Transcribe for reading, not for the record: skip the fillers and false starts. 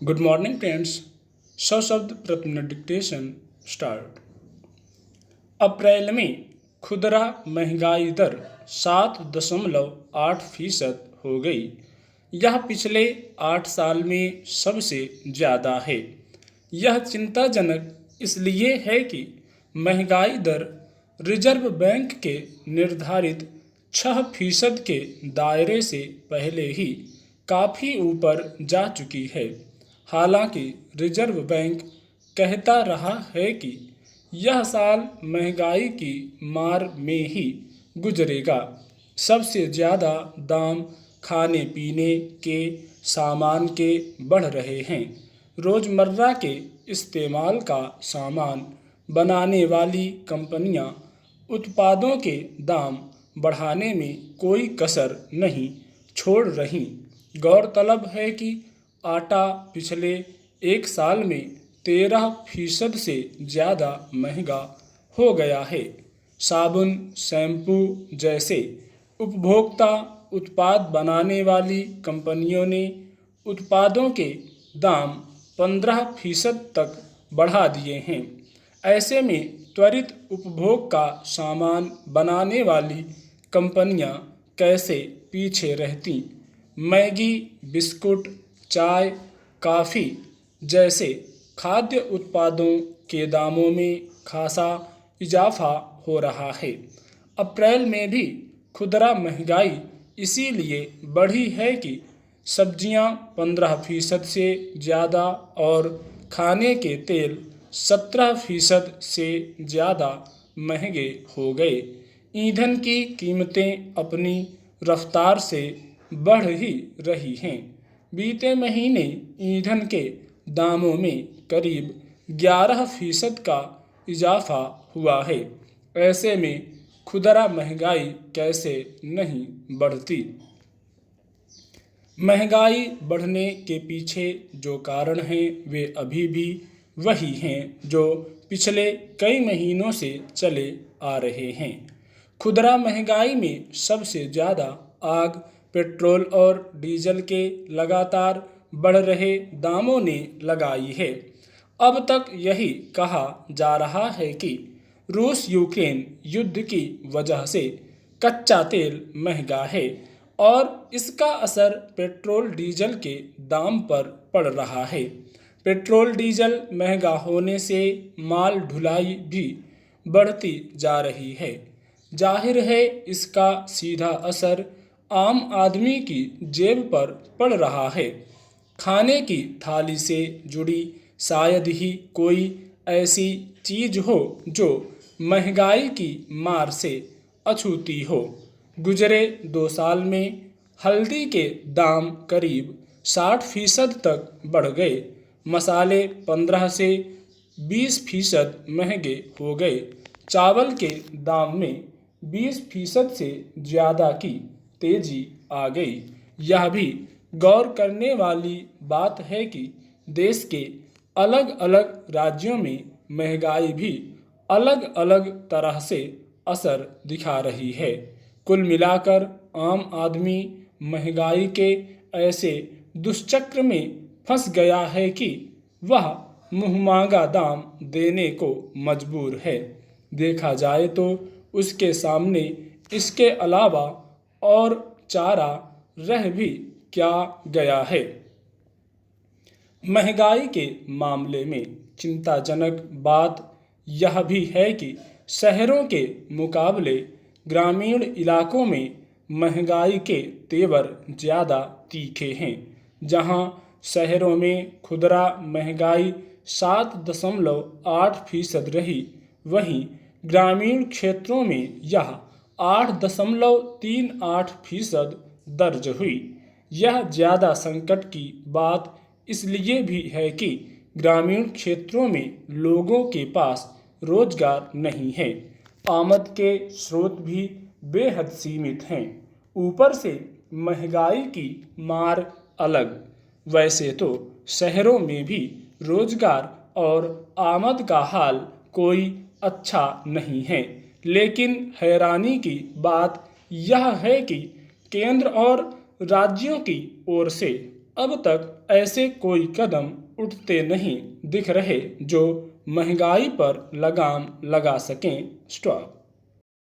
Good morning friends. सशब्द प्रतिदिन dictation start. अप्रैल में खुदरा महंगाई दर 7.8% हो गई। यह पिछले 8 साल में सबसे ज़्यादा है। यह चिंताजनक इसलिए है कि महंगाई दर रिजर्व बैंक के निर्धारित 6% के दायरे से पहले ही काफ़ी ऊपर जा चुकी है। हालांकि रिजर्व बैंक कहता रहा है कि यह साल महंगाई की मार में ही गुजरेगा। सबसे ज़्यादा दाम खाने पीने के सामान के बढ़ रहे हैं। रोज़मर्रा के इस्तेमाल का सामान बनाने वाली कंपनियां उत्पादों के दाम बढ़ाने में कोई कसर नहीं छोड़ रहीं। गौरतलब है कि आटा पिछले एक साल में 13% से ज़्यादा महंगा हो गया है। साबुन, शैम्पू जैसे उपभोक्ता उत्पाद बनाने वाली कंपनियों ने उत्पादों के दाम 15% तक बढ़ा दिए हैं। ऐसे में त्वरित उपभोग का सामान बनाने वाली कंपनियां कैसे पीछे रहती। मैगी, बिस्कुट, चाय, कॉफ़ी जैसे खाद्य उत्पादों के दामों में खासा इजाफा हो रहा है। अप्रैल में भी खुदरा महंगाई इसीलिए बढ़ी है कि सब्जियां 15% से ज़्यादा और खाने के तेल 17% से ज़्यादा महंगे हो गए। ईंधन की कीमतें अपनी रफ्तार से बढ़ ही रही हैं। बीते महीने ईंधन के दामों में करीब 11% का इजाफा हुआ है। ऐसे में खुदरा महंगाई कैसे नहीं बढ़ती। महंगाई बढ़ने के पीछे जो कारण हैं वे अभी भी वही हैं जो पिछले कई महीनों से चले आ रहे हैं। खुदरा महंगाई में सबसे ज़्यादा आग पेट्रोल और डीजल के लगातार बढ़ रहे दामों ने लगाई है। अब तक यही कहा जा रहा है कि रूस यूक्रेन युद्ध की वजह से कच्चा तेल महंगा है और इसका असर पेट्रोल डीजल के दाम पर पड़ रहा है। पेट्रोल डीजल महंगा होने से माल ढुलाई भी बढ़ती जा रही है। जाहिर है इसका सीधा असर आम आदमी की जेब पर पड़ रहा है। खाने की थाली से जुड़ी शायद ही कोई ऐसी चीज़ हो जो महंगाई की मार से अछूती हो। गुजरे 2 साल में हल्दी के दाम करीब 60% तक बढ़ गए। मसाले 15 से 20% महंगे हो गए। चावल के दाम में 20% से ज़्यादा की तेजी आ गई। यह भी गौर करने वाली बात है कि देश के अलग अलग राज्यों में महंगाई भी अलग अलग तरह से असर दिखा रही है। कुल मिलाकर आम आदमी महंगाई के ऐसे दुष्चक्र में फंस गया है कि वह मुँहमांगा दाम देने को मजबूर है। देखा जाए तो उसके सामने इसके अलावा और चारा रह भी क्या गया है। महंगाई के मामले में चिंताजनक बात यह भी है कि शहरों के मुकाबले ग्रामीण इलाकों में महंगाई के तेवर ज़्यादा तीखे हैं। जहां शहरों में खुदरा महंगाई 7.8% रही, वहीं ग्रामीण क्षेत्रों में यह 8.38% दर्ज हुई। यह ज़्यादा संकट की बात इसलिए भी है कि ग्रामीण क्षेत्रों में लोगों के पास रोजगार नहीं है। आमद के स्रोत भी बेहद सीमित हैं। ऊपर से महंगाई की मार अलग। वैसे तो शहरों में भी रोजगार और आमद का हाल कोई अच्छा नहीं है, लेकिन हैरानी की बात यह है कि केंद्र और राज्यों की ओर से अब तक ऐसे कोई कदम उठते नहीं दिख रहे जो महंगाई पर लगाम लगा सकें। स्टॉप।